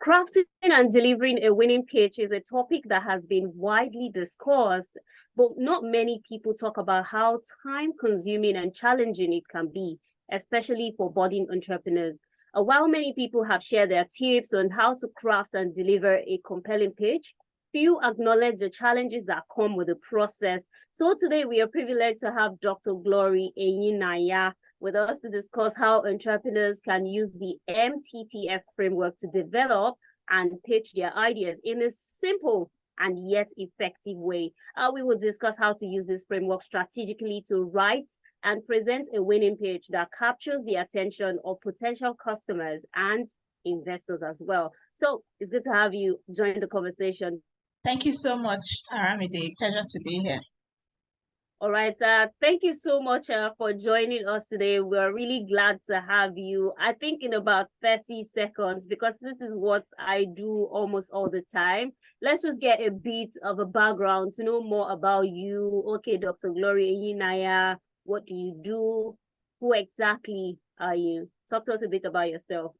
Crafting and delivering a winning pitch is a topic that has been widely discussed, but not many people talk about how time-consuming and challenging it can be, especially for budding entrepreneurs. While many people have shared their tips on how to craft and deliver a compelling pitch, few acknowledge the challenges that come with the process. So today we are privileged to have Dr. Glory Enyinnaya with us to discuss how entrepreneurs can use the MTTF framework to develop and pitch their ideas in a simple and yet effective way. We will discuss how to use this framework strategically to write and present a winning pitch that captures the attention of potential customers and investors as well. So it's good to have you join the conversation. Thank you so much, Aramide. Pleasure to be here. All right. Thank you so much for joining us today. We're really glad to have you. I think in about 30 seconds, because this is what I do almost all the time. Let's just get a bit of a background to know more about you. Okay, Dr. Glory Enyinnaya, what do you do? Who exactly are you? Talk to us a bit about yourself.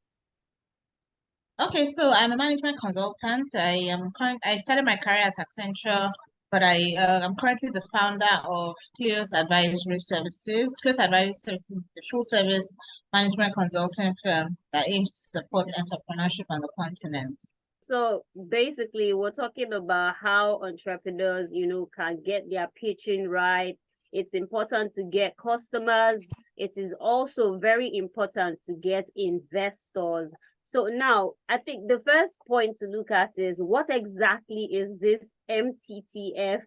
Okay, so I'm a management consultant. I started my career at Accenture, but I'm currently the founder of Kleos Advisory Services. Kleos Advisory Services is a full service management consulting firm that aims to support entrepreneurship on the continent. So basically, we're talking about how entrepreneurs, can get their pitching right. It's important to get customers. It is also very important to get investors. So now, I think the first point to look at is what exactly is this MTTF?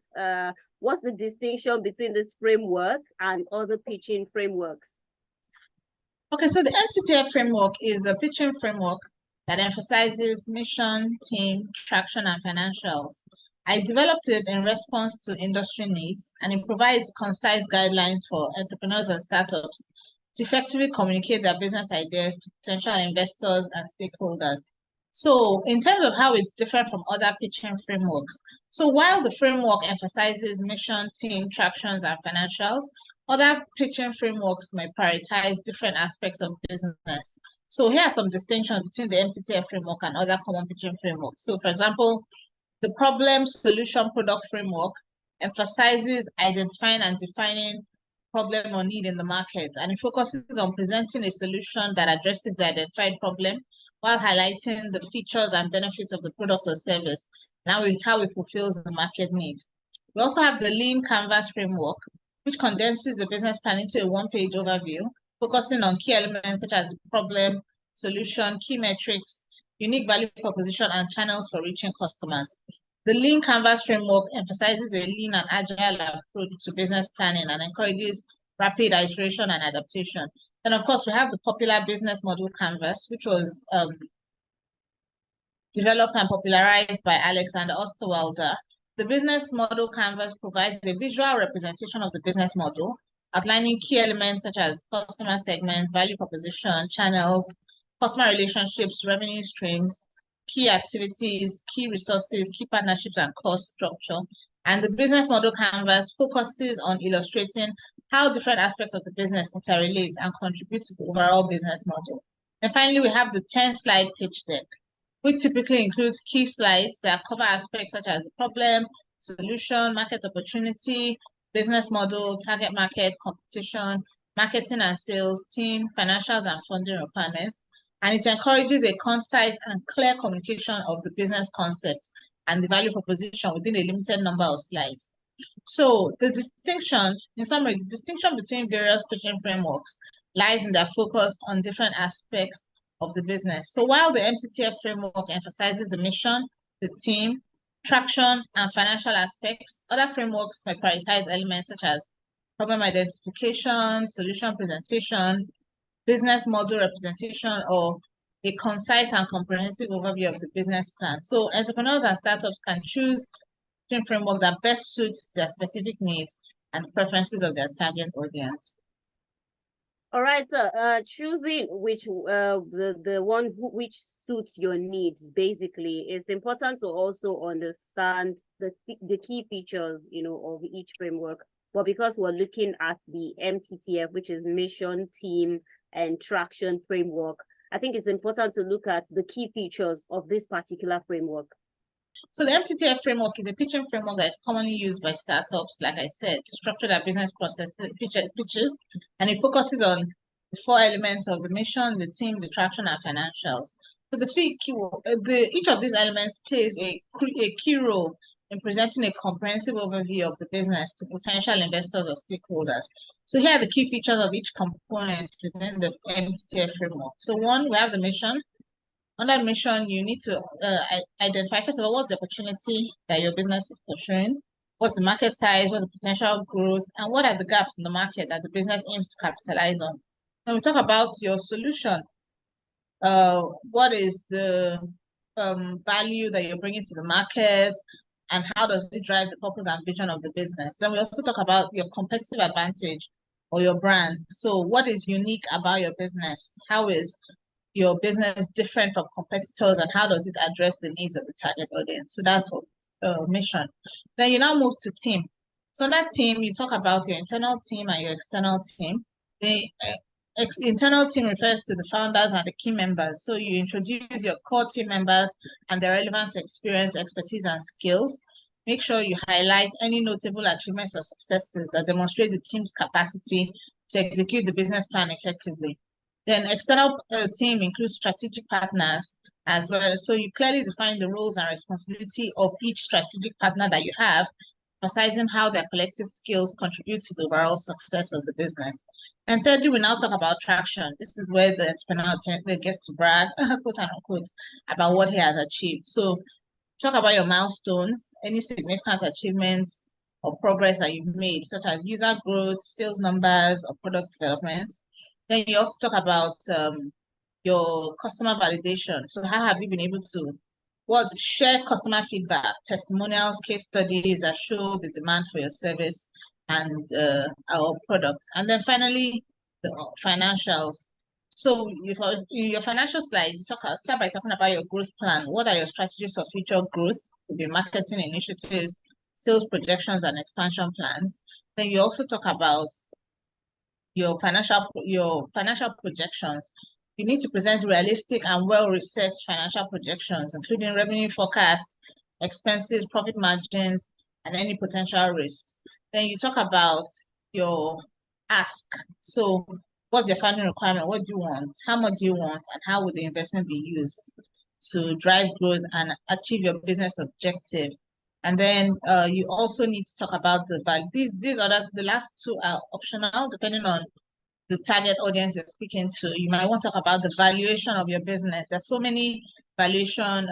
What's the distinction between this framework and other pitching frameworks? Okay, so the MTTF framework is a pitching framework that emphasizes mission, team, traction, and financials. I developed it in response to industry needs, and it provides concise guidelines for entrepreneurs and startups to effectively communicate their business ideas to potential investors and stakeholders. So in terms of how it's different from other pitching frameworks, so while the framework emphasizes mission, team, tractions, and financials, other pitching frameworks may prioritize different aspects of business. So here are some distinctions between the MTTF framework and other common pitching frameworks. So for example, the problem solution product framework emphasizes identifying and defining problem or need in the market, and it focuses on presenting a solution that addresses the identified problem while highlighting the features and benefits of the product or service, and how it fulfills the market need. We also have the Lean Canvas framework, which condenses the business plan into a one-page overview, focusing on key elements such as problem, solution, key metrics, unique value proposition, and channels for reaching customers. The Lean Canvas framework emphasizes a lean and agile approach to business planning and encourages rapid iteration and adaptation. And of course, we have the popular business model canvas, which was developed and popularized by Alexander Osterwalder. The business model canvas provides a visual representation of the business model, outlining key elements such as customer segments, value proposition, channels, customer relationships, revenue streams, key activities, key resources, key partnerships, and cost structure. And the business model canvas focuses on illustrating how different aspects of the business interrelate and contribute to the overall business model. And finally, we have the 10-slide pitch deck, which typically includes key slides that cover aspects such as the problem, solution, market opportunity, business model, target market, competition, marketing and sales, team, financials, and funding requirements. And it encourages a concise and clear communication of the business concept and the value proposition within a limited number of slides. So the distinction, in summary, the distinction between various pitching frameworks lies in their focus on different aspects of the business. So while the MTTF framework emphasizes the mission, the team, traction, and financial aspects, other frameworks may prioritize elements such as problem identification, solution presentation, business model representation, or a concise and comprehensive overview of the business plan. So entrepreneurs and startups can choose a framework that best suits their specific needs and preferences of their target audience. All right, choosing which the one which suits your needs, basically, it's important to also understand the key features, of each framework. But because we're looking at the MTTF, which is mission, team, and traction framework, I think it's important to look at the key features of this particular framework. So the MTTF framework is a pitching framework that is commonly used by startups, like I said, to structure their business processes, pitches, and it focuses on the four elements of the mission, the team, the traction, and financials. So each of these elements plays a key role in presenting a comprehensive overview of the business to potential investors or stakeholders. So here are the key features of each component within the MTTF framework. So one, we have the mission. On that mission, you need to identify, first of all, what's the opportunity that your business is pursuing, what's the market size, what's the potential growth, and what are the gaps in the market that the business aims to capitalize on. When we talk about your solution, what is the value that you're bringing to the market, and how does it drive the purpose and vision of the business? Then we also talk about your competitive advantage or your brand. So what is unique about your business? How is your business different from competitors, and how does it address the needs of the target audience? So that's for mission. Then you now move to team. So on that team, you talk about your internal team and your external team. The internal team refers to the founders and the key members. So you introduce your core team members and their relevant experience, expertise, and skills. Make sure you highlight any notable achievements or successes that demonstrate the team's capacity to execute the business plan effectively. Then external team includes strategic partners as well. So you clearly define the roles and responsibility of each strategic partner that you have, emphasizing how their collective skills contribute to the overall success of the business. And thirdly, we now talk about traction. This is where the entrepreneur gets to brag, quote unquote, about what he has achieved. So talk about your milestones, any significant achievements or progress that you've made, such as user growth, sales numbers, or product development. Then you also talk about your customer validation. So how have you been able to share customer feedback, testimonials, case studies that show the demand for your service and our products. And then finally, the financials. So in your financial slides, start by talking about your growth plan. What are your strategies for future growth? Could be marketing initiatives, sales projections, and expansion plans. Then you also talk about your financial projections. You need to present realistic and well-researched financial projections, including revenue forecast, expenses, profit margins, and any potential risks. Then you talk about your ask. So what's your funding requirement? What do you want? How much do you want? And how will the investment be used to drive growth and achieve your business objective? And then you also need to talk about the value. The last two are optional, depending on the target audience you're speaking to. You might want to talk about the valuation of your business. There's so many valuation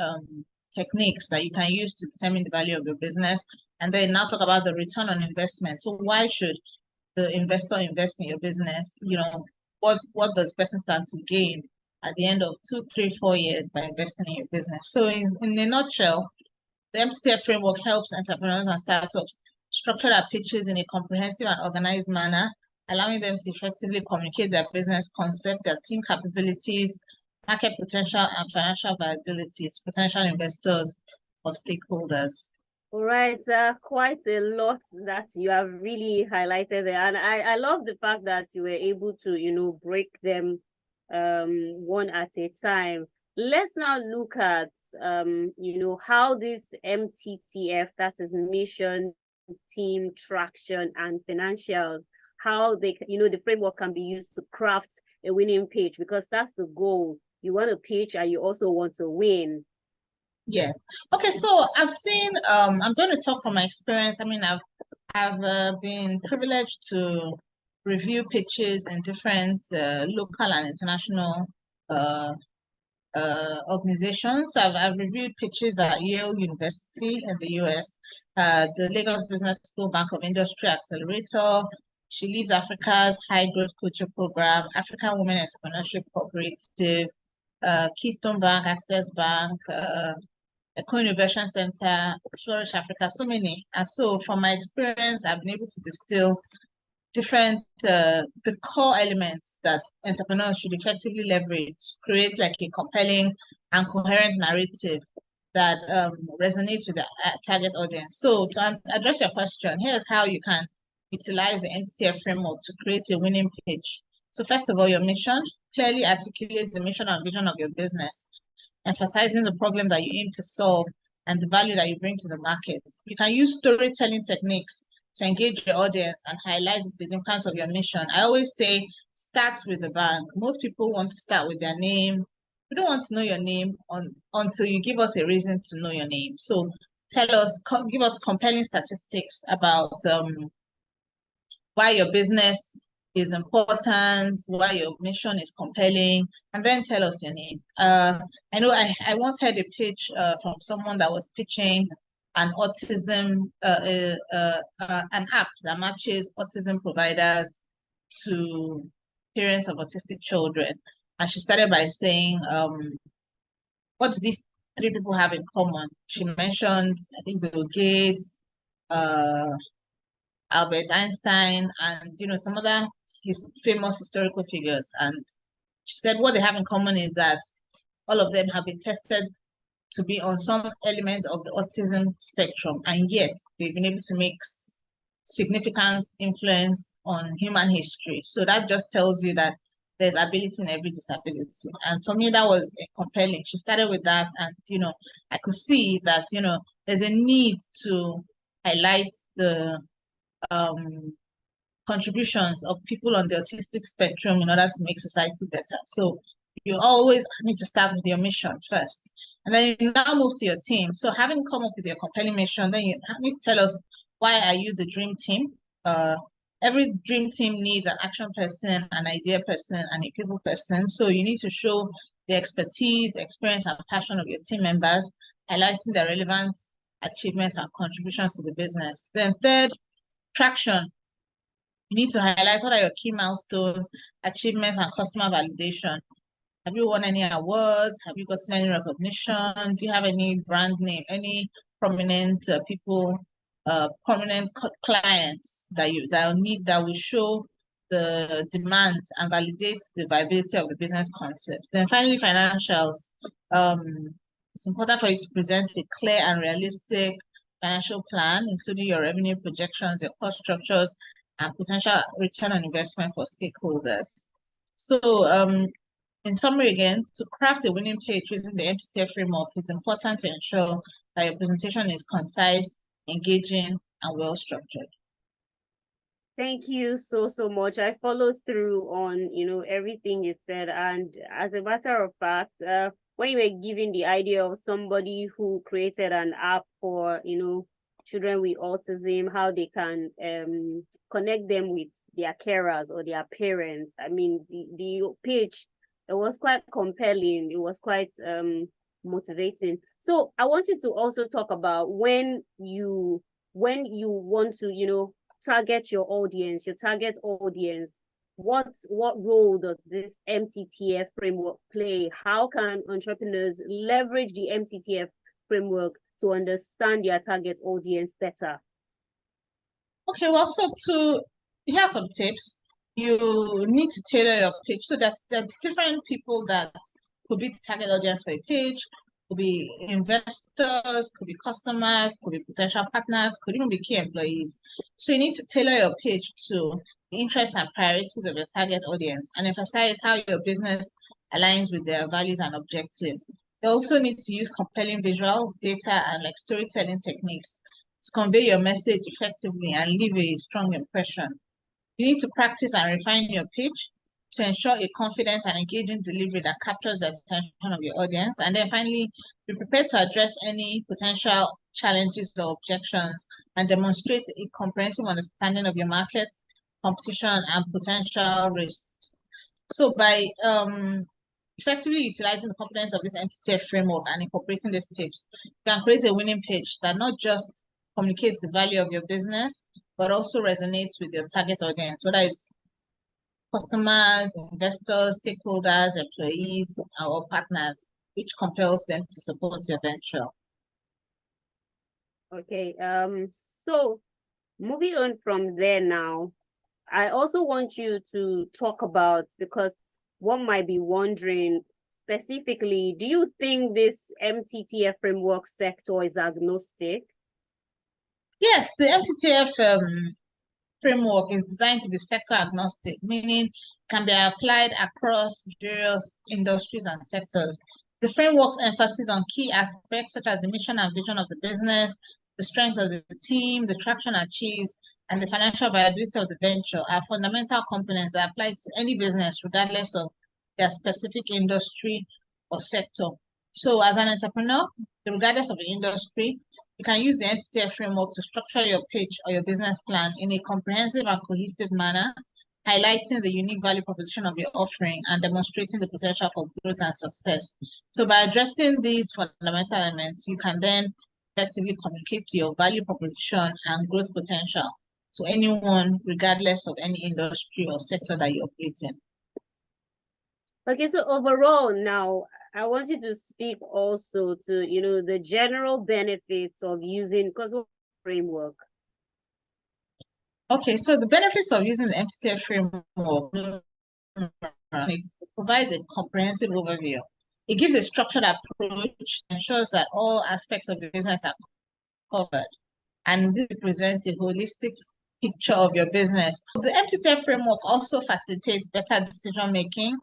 techniques that you can use to determine the value of your business. And then now talk about the return on investment. So why should the investor invest in your business? You know, what does the person stand to gain at the end of 2, 3, 4 years by investing in your business? So in a nutshell, the MTTF framework helps entrepreneurs and startups structure their pitches in a comprehensive and organized manner, allowing them to effectively communicate their business concept, their team capabilities, market potential, and financial viability to potential investors or stakeholders. All right, quite a lot that you have really highlighted there. And I love the fact that you were able to, break them one at a time. Let's now look at, how this MTTF, that is mission, team, traction, and financials, how the framework can be used to craft a winning pitch, because that's the goal. You want to pitch and you also want to win. Yes. Okay, so I've seen, I'm going to talk from my experience. I mean, I've been privileged to review pitches in different local and international organizations. So I've reviewed pitches at Yale University in the US, the Lagos Business School Bank of Industry Accelerator. She leads Africa's High Growth Culture Program, African Women Entrepreneurship Cooperative, Keystone Bank, Access Bank, Co-Innovation Center, Flourish Africa, so many. And so from my experience, I've been able to distill different, the core elements that entrepreneurs should effectively leverage to create like a compelling and coherent narrative that resonates with the target audience. So to address your question, here's how you can utilize the MTTF framework to create a winning pitch. So first of all, your mission. clearly articulate the mission and vision of your business, emphasizing the problem that you aim to solve and the value that you bring to the market. You can use storytelling techniques to engage your audience and highlight the significance of your mission. I always say, start with the bank. Most people want to start with their name. We don't want to know your name until you give us a reason to know your name. So give us compelling statistics about why your business is important, why your mission is compelling, and then tell us your name. I know I once heard a pitch from someone that was pitching an autism, an app that matches autism providers to parents of autistic children. And she started by saying, what do these three people have in common? She mentioned, I think, Bill Gates, Albert Einstein, and some other famous historical figures. And she said what they have in common is that all of them have been tested to be on some element of the autism spectrum, and yet they've been able to make significant influence on human history. So that just tells you that there's ability in every disability. And for me, that was compelling. She started with that, and I could see that there's a need to highlight the contributions of people on the autistic spectrum in order to make society better. So you always need to start with your mission first. And then you now move to your team. So having come up with your compelling mission, then you need to tell us, why are you the dream team? Every dream team needs an action person, an idea person, and a people person. So you need to show the expertise, experience, and passion of your team members, highlighting their relevant achievements and contributions to the business. Then third, traction. You need to highlight what are your key milestones, achievements, and customer validation. Have you won any awards? Have you gotten any recognition? Do you have any brand name, any prominent people, prominent clients that will show the demand and validate the viability of the business concept? Then finally, financials. It's important for you to present a clear and realistic financial plan, including your revenue projections, your cost structures, and potential return on investment for stakeholders. So in summary again, to craft a winning page using the MTTF framework, it's important to ensure that your presentation is concise, engaging, and well-structured. Thank you so much. I followed through on, everything you said. And as a matter of fact, when you were giving the idea of somebody who created an app for, children with autism, how they can connect them with their carers or their parents. I mean, the page, it was quite compelling. It was quite motivating. So I want you to also talk about when you want to, target your audience, what role does this MTTF framework play? How can entrepreneurs leverage the MTTF framework to understand their target audience better? Okay, well, here are some tips. You need to tailor your pitch. So there are different people that could be the target audience for a page, could be investors, could be customers, could be potential partners, could even be key employees. So you need to tailor your pitch to the interests and priorities of your target audience and emphasize how your business aligns with their values and objectives. You also need to use compelling visuals, data, and storytelling techniques to convey your message effectively and leave a strong impression. You need to practice and refine your pitch to ensure a confident and engaging delivery that captures the attention of your audience. And then finally, be prepared to address any potential challenges or objections and demonstrate a comprehensive understanding of your market, competition, and potential risks. So by effectively utilizing the competence of this MTTF framework and incorporating these tips, you can create a winning pitch that not just communicates the value of your business, but also resonates with your target audience, whether it's customers, investors, stakeholders, employees, or partners, which compels them to support your venture. Okay, so moving on from there now, I also want you to talk about, because one might be wondering specifically, do you think this MTTF framework sector is agnostic? Yes, the MTTF framework is designed to be sector agnostic, meaning it can be applied across various industries and sectors. The framework's emphasis on key aspects such as the mission and vision of the business, the strength of the team, the traction achieved, and the financial viability of the venture are fundamental components that apply to any business, regardless of their specific industry or sector. So as an entrepreneur, regardless of the industry, you can use the MTTF framework to structure your pitch or your business plan in a comprehensive and cohesive manner, highlighting the unique value proposition of your offering and demonstrating the potential for growth and success. So by addressing these fundamental elements, you can then effectively communicate to your value proposition and growth potential to anyone, regardless of any industry or sector that you operate in. Okay, so overall now, I want you to speak also to, the general benefits of using framework. Okay, so the benefits of using the MTTF framework, it provides a comprehensive overview. It gives a structured approach, ensures that all aspects of the business are covered, and this presents a holistic picture of your business. The MTTF framework also facilitates better decision-making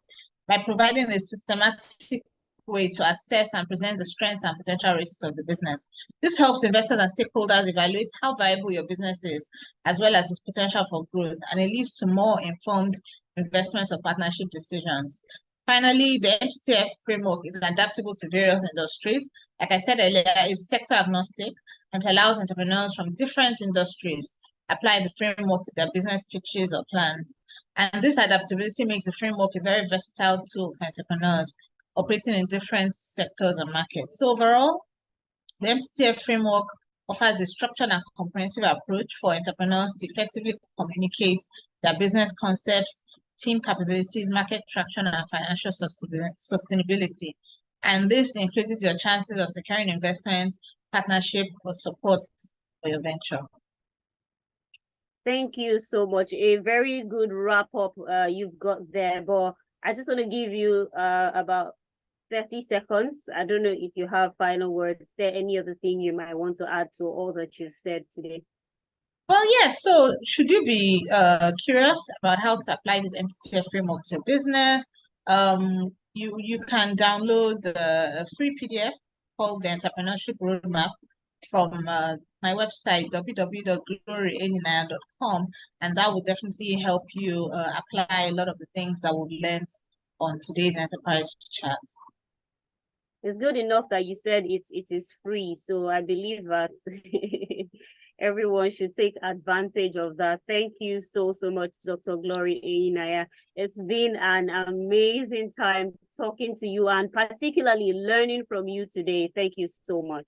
by providing a systematic way to assess and present the strengths and potential risks of the business. This helps investors and stakeholders evaluate how viable your business is, as well as its potential for growth, and it leads to more informed investment or partnership decisions. Finally, the MTTF framework is adaptable to various industries. Like I said earlier, it's sector agnostic and allows entrepreneurs from different industries apply the framework to their business pitches or plans. And this adaptability makes the framework a very versatile tool for entrepreneurs operating in different sectors and markets. So overall, the MTTF framework offers a structured and comprehensive approach for entrepreneurs to effectively communicate their business concepts, team capabilities, market traction, and financial sustainability. And this increases your chances of securing investment, partnership, or support for your venture. Thank you so much. A very good wrap up you've got there, but I just want to give you about 30 seconds. I don't know if you have final words. Is there any other thing you might want to add to all that you said today? Well, yes. So should you be curious about how to apply this MTTF framework to your business, you can download a free PDF called the Entrepreneurship Roadmap from my website, www.gloryenyinnaya.com, and that will definitely help you apply a lot of the things that we've learned on today's enterprise chat. It's good enough that you said it is free, so I believe that everyone should take advantage of that. Thank you so much, Dr. Glory Enyinnaya. It's been an amazing time talking to you and particularly learning from you today. Thank you so much.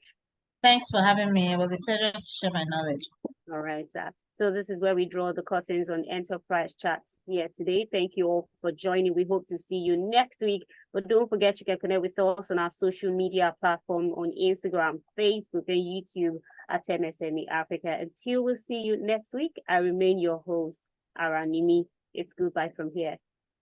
Thanks for having me. It was a pleasure to share my knowledge. All right. So this is where we draw the curtains on Enterprise Chats here today. Thank you all for joining. We hope to see you next week. But don't forget you can connect with us on our social media platform on Instagram, Facebook, and YouTube at MSME Africa. Until we see you next week, I remain your host, Aranimi. It's goodbye from here.